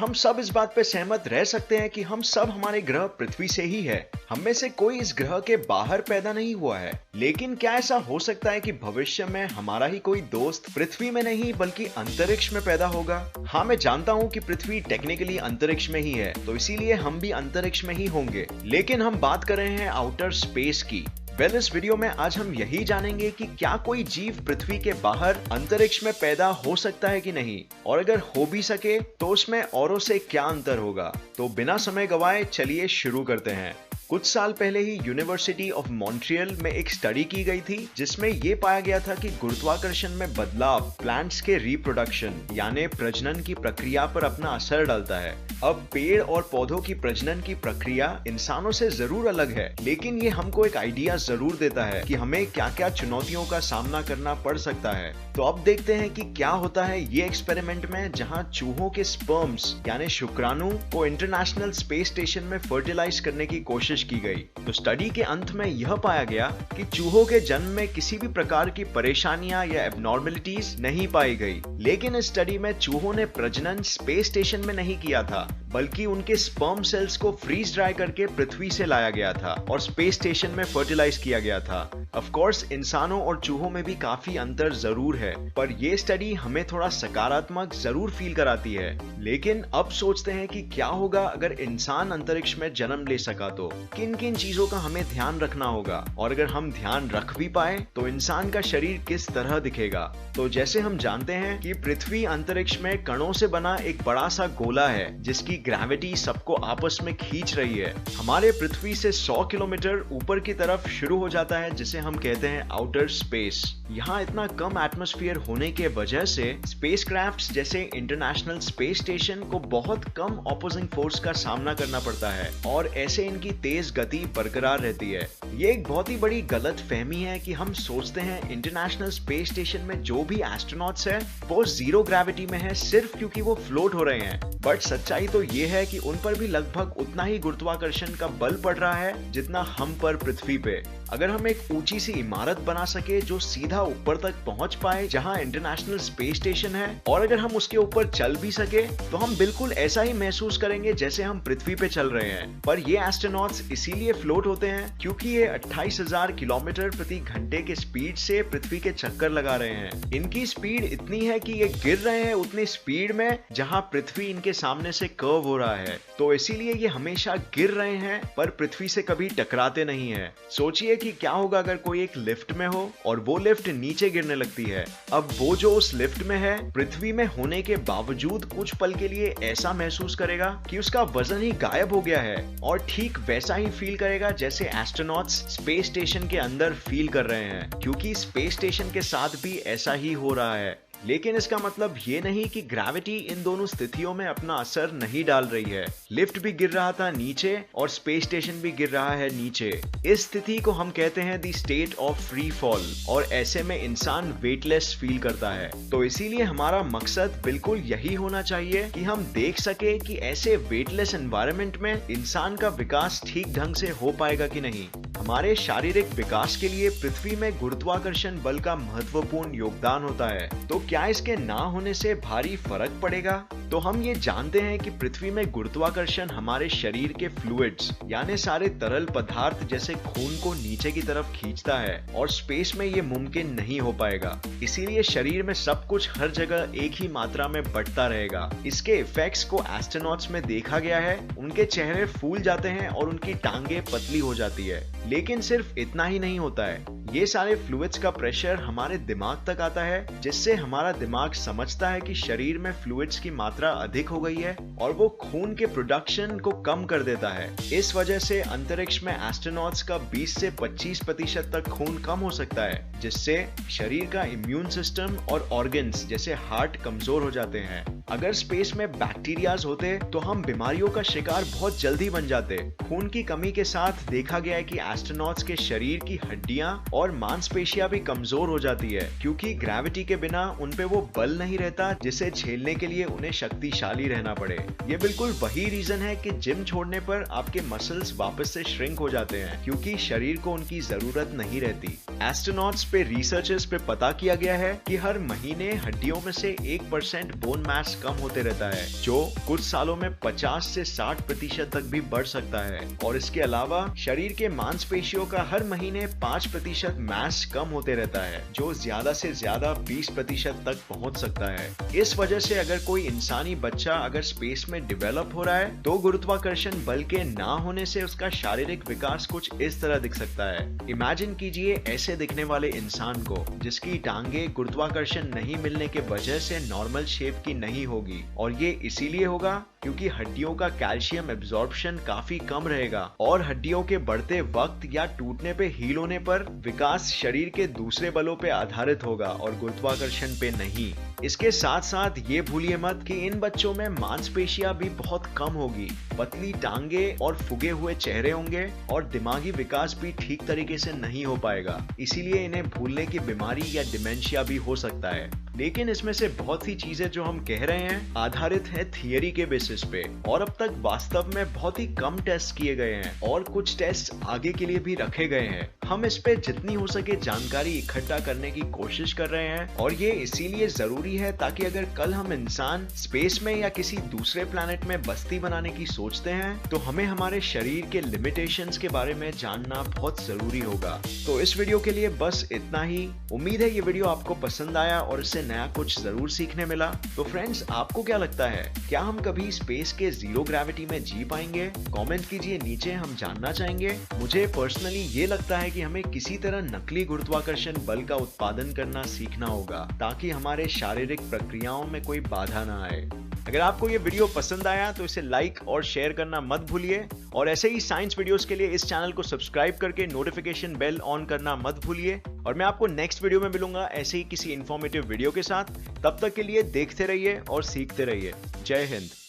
हम सब इस बात पे सहमत रह सकते हैं कि हम सब हमारे ग्रह पृथ्वी से ही है। हम में से कोई इस ग्रह के बाहर पैदा नहीं हुआ है। लेकिन क्या ऐसा हो सकता है कि भविष्य में हमारा ही कोई दोस्त पृथ्वी में नहीं बल्कि अंतरिक्ष में पैदा होगा? हाँ, मैं जानता हूँ कि पृथ्वी टेक्निकली अंतरिक्ष में ही है, तो इसीलिए हम भी अंतरिक्ष में ही होंगे। लेकिन हम बात कर रहे हैं आउटर स्पेस की। इस वीडियो में आज हम यही जानेंगे कि क्या कोई जीव पृथ्वी के बाहर अंतरिक्ष में पैदा हो सकता है कि नहीं, और अगर हो भी सके तो उसमें औरों से क्या अंतर होगा। तो बिना समय गवाए चलिए शुरू करते हैं। कुछ साल पहले ही यूनिवर्सिटी ऑफ मॉन्ट्रियल में एक स्टडी की गई थी जिसमें यह पाया गया था कि गुरुत्वाकर्षण में बदलाव प्लांट्स के रिप्रोडक्शन यानी प्रजनन की प्रक्रिया पर अपना असर डालता है। अब पेड़ और पौधों की प्रजनन की प्रक्रिया इंसानों से जरूर अलग है, लेकिन ये हमको एक आइडिया जरूर देता है कि हमें क्या क्या चुनौतियों का सामना करना पड़ सकता है। तो अब देखते हैं कि क्या होता है ये एक्सपेरिमेंट में, जहां चूहों के स्पर्म्स यानी शुक्राणु को इंटरनेशनल स्पेस स्टेशन में फर्टिलाइज करने की कोशिश की गई। तो स्टडी के अंत में यह पाया गया कि चूहों के जन्म में किसी भी प्रकार की परेशानियां या एबनॉर्मलिटीज नहीं पाई गई। लेकिन इस स्टडी में चूहों ने प्रजनन स्पेस स्टेशन में नहीं किया था, बल्कि उनके स्पर्म सेल्स को फ्रीज ड्राई करके पृथ्वी से लाया गया था और स्पेस स्टेशन में फर्टिलाइज किया गया था। ऑफ कोर्स इंसानों और चूहों में भी काफी अंतर जरूर है, पर यह स्टडी हमें थोड़ा सकारात्मक जरूर फील कराती है। लेकिन अब सोचते हैं कि क्या होगा अगर इंसान अंतरिक्ष में जन्म ले सका तो किन किन चीजों का हमें ध्यान रखना होगा, और अगर हम ध्यान रख भी पाए तो इंसान का शरीर किस तरह दिखेगा। तो जैसे हम जानते हैं कि पृथ्वी अंतरिक्ष में कणों से बना एक बड़ा सा गोला है जिसकी ग्रेविटी सबको आपस में खींच रही है। हमारे पृथ्वी से 100 किलोमीटर ऊपर की तरफ शुरू हो जाता है जिसे हम कहते हैं आउटर स्पेस। यहाँ इतना कम एटमॉस्फेयर होने के वजह से स्पेसक्राफ्ट्स जैसे इंटरनेशनल स्पेस स्टेशन को बहुत कम ऑपोजिंग फोर्स का सामना करना पड़ता है, और ऐसे इनकी तेज गति बरकरार रहती है। ये एक बहुत ही बड़ी गलत फहमी है कि हम सोचते हैं इंटरनेशनल स्पेस स्टेशन में जो भी एस्ट्रोनॉट्स है वो जीरो ग्रेविटी में है सिर्फ क्योंकि वो फ्लोट हो रहे हैं। बट सच्चाई तो ये है कि उन पर भी लगभग उतना ही गुरुत्वाकर्षण का बल पड़ रहा है जितना हम पर पृथ्वी पे। अगर हम एक ऊंची सी इमारत बना सके जो सीधा ऊपर तक पहुंच पाए जहां इंटरनेशनल स्पेस स्टेशन है, और अगर हम उसके ऊपर चल भी सके, तो हम बिल्कुल ऐसा ही महसूस करेंगे जैसे हम पृथ्वी पे चल रहे हैं। पर ये एस्ट्रोनॉट्स इसीलिए फ्लोट होते हैं क्योंकि ये 28,000 किलोमीटर प्रति घंटे के स्पीड से पृथ्वी के चक्कर लगा रहे हैं। इनकी स्पीड इतनी है कि ये गिर रहे हैं उतनी स्पीड में जहां पृथ्वी इनके सामने से कर्व हो रहा है। तो इसीलिए ये हमेशा गिर रहे हैं पर पृथ्वी से कभी टकराते नहीं है। सोचिए कि क्या होगा अगर कोई एक लिफ्ट में हो और वो लिफ्ट नीचे गिरने लगती है। अब वो जो उस लिफ्ट में है पृथ्वी में होने के बावजूद कुछ पल के लिए ऐसा महसूस करेगा कि उसका वजन ही गायब हो गया है, और ठीक वैसा ही फील करेगा जैसे एस्ट्रोनॉट्स स्पेस स्टेशन के अंदर फील कर रहे हैं, क्योंकि स्पेस स्टेशन के साथ भी ऐसा ही हो रहा है। लेकिन इसका मतलब ये नहीं कि ग्रेविटी इन दोनों स्थितियों में अपना असर नहीं डाल रही है। लिफ्ट भी गिर रहा था नीचे और स्पेस स्टेशन भी गिर रहा है नीचे। इस स्थिति को हम कहते हैं the state of free fall, और ऐसे में इंसान वेटलेस फील करता है। तो इसीलिए हमारा मकसद बिल्कुल यही होना चाहिए कि हम देख सके कि ऐसे वेटलेस एनवायरनमेंट में इंसान का विकास ठीक ढंग से हो पाएगा कि नहीं। हमारे शारीरिक विकास के लिए पृथ्वी में गुरुत्वाकर्षण बल का महत्वपूर्ण योगदान होता है। तो क्या इसके ना होने से भारी फर्क पड़ेगा? तो हम ये जानते हैं कि पृथ्वी में गुरुत्वाकर्षण हमारे शरीर के फ्लूइड्स यानी सारे तरल पदार्थ जैसे खून को नीचे की तरफ खींचता है, और स्पेस में ये मुमकिन नहीं हो पाएगा। इसीलिए शरीर में सब कुछ हर जगह एक ही मात्रा में बढ़ता रहेगा। इसके इफेक्ट्स को एस्ट्रोनॉट्स में देखा गया है। उनके चेहरे फूल जाते हैं और उनकी टांगे पतली हो जाती है। लेकिन सिर्फ इतना ही नहीं होता है, ये सारे फ्लूइड्स का प्रेशर हमारे दिमाग तक आता है, जिससे हमारा दिमाग समझता है कि शरीर में फ्लूइड्स की मात्रा अधिक हो गई है, और वो खून के प्रोडक्शन को कम कर देता है। इस वजह से अंतरिक्ष में एस्ट्रोनॉट्स का 20 से 25% तक खून कम हो सकता है, जिससे शरीर का इम्यून सिस्टम और ऑर्गन्स जैसे हार्ट कमजोर हो जाते हैं। अगर स्पेस में बैक्टीरियाज होते तो हम बीमारियों का शिकार बहुत जल्दी बन जाते। खून की कमी के साथ देखा गया है कि एस्ट्रोनॉट्स के शरीर की हड्डियां और मांसपेशियां भी कमजोर हो जाती है, क्योंकि ग्रेविटी के बिना उन पे वो बल नहीं रहता जिसे झेलने के लिए उन्हें शक्तिशाली रहना पड़े। ये बिल्कुल वही रीजन है कि जिम छोड़ने पर आपके मसल्स वापस से श्रिंक हो जाते हैं, क्योंकि शरीर को उनकी जरूरत नहीं रहती। एस्ट्रोनॉट्स पे रिसर्चर्स पे पता किया गया है कि हर महीने हड्डियों में से 1% बोन मास कम होते रहता है, जो कुछ सालों में 50 से 60% तक भी बढ़ सकता है। और इसके अलावा शरीर के मांसपेशियों का हर महीने 5% मास कम होते रहता है, जो ज्यादा से ज्यादा 20% तक पहुंच सकता है। इस वजह से अगर कोई इंसानी बच्चा अगर स्पेस में डेवलप हो रहा है तो गुरुत्वाकर्षण बल के ना होने से उसका शारीरिक विकास कुछ इस तरह दिख सकता है। इमेजिन कीजिए ऐसे दिखने वाले इंसान को जिसकी टांगे गुरुत्वाकर्षण नहीं मिलने के वजह से नॉर्मल शेप की नहीं होगी, और ये इसीलिए होगा क्योंकि हड्डियों का कैल्शियम एब्जॉर्प्शन काफी कम रहेगा और हड्डियों के बढ़ते वक्त या टूटने पे हील होने पर विकास शरीर के दूसरे बलों पे आधारित होगा और गुरुत्वाकर्षण पे नहीं। इसके साथ साथ ये भूलिए मत कि इन बच्चों में मांसपेशियां भी बहुत कम होगी, पतली टांगे और फुगे हुए चेहरे होंगे और दिमागी विकास भी ठीक तरीके से नहीं हो पाएगा, इसीलिए इन्हें भूलने की बीमारी या डिमेंशिया भी हो सकता है। लेकिन इसमें से बहुत सी चीजें जो हम कह रहे हैं आधारित है थियरी के बेसिस पे, और अब तक वास्तव में बहुत ही कम टेस्ट किए गए हैं और कुछ टेस्ट आगे के लिए भी रखे गए हैं। हम इस पे जितनी हो सके जानकारी इकट्ठा करने की कोशिश कर रहे हैं, और ये इसीलिए जरूरी है ताकि अगर कल हम इंसान स्पेस में या किसी दूसरे प्लैनेट में बस्ती बनाने की सोचते हैं तो हमें हमारे शरीर के लिमिटेशंस के बारे में जानना बहुत जरूरी होगा। तो इस वीडियो के लिए बस इतना ही। उम्मीद है ये वीडियो आपको पसंद आया और इससे नया कुछ जरूर सीखने मिला। तो फ्रेंड्स, आपको क्या लगता है, क्या हम कभी स्पेस के जीरो ग्रेविटी में जी पाएंगे? कमेंट कीजिए नीचे, हम जानना चाहेंगे। मुझे पर्सनली ये लगता है कि हमें किसी तरह नकली गुरुत्वाकर्षण बल का उत्पादन करना सीखना होगा ताकि हमारे शारीरिक प्रक्रियाओं में कोई बाधा ना आए। अगर आपको ये वीडियो पसंद आया तो इसे लाइक और शेयर करना मत भूलिए, और ऐसे ही साइंस वीडियोस के लिए इस चैनल को सब्सक्राइब करके नोटिफिकेशन बेल ऑन करना मत भूलिए। और मैं आपको नेक्स्ट वीडियो में मिलूंगा ऐसे ही किसी इंफॉर्मेटिव वीडियो के साथ। तब तक के लिए देखते रहिए और सीखते रहिए। जय हिंद।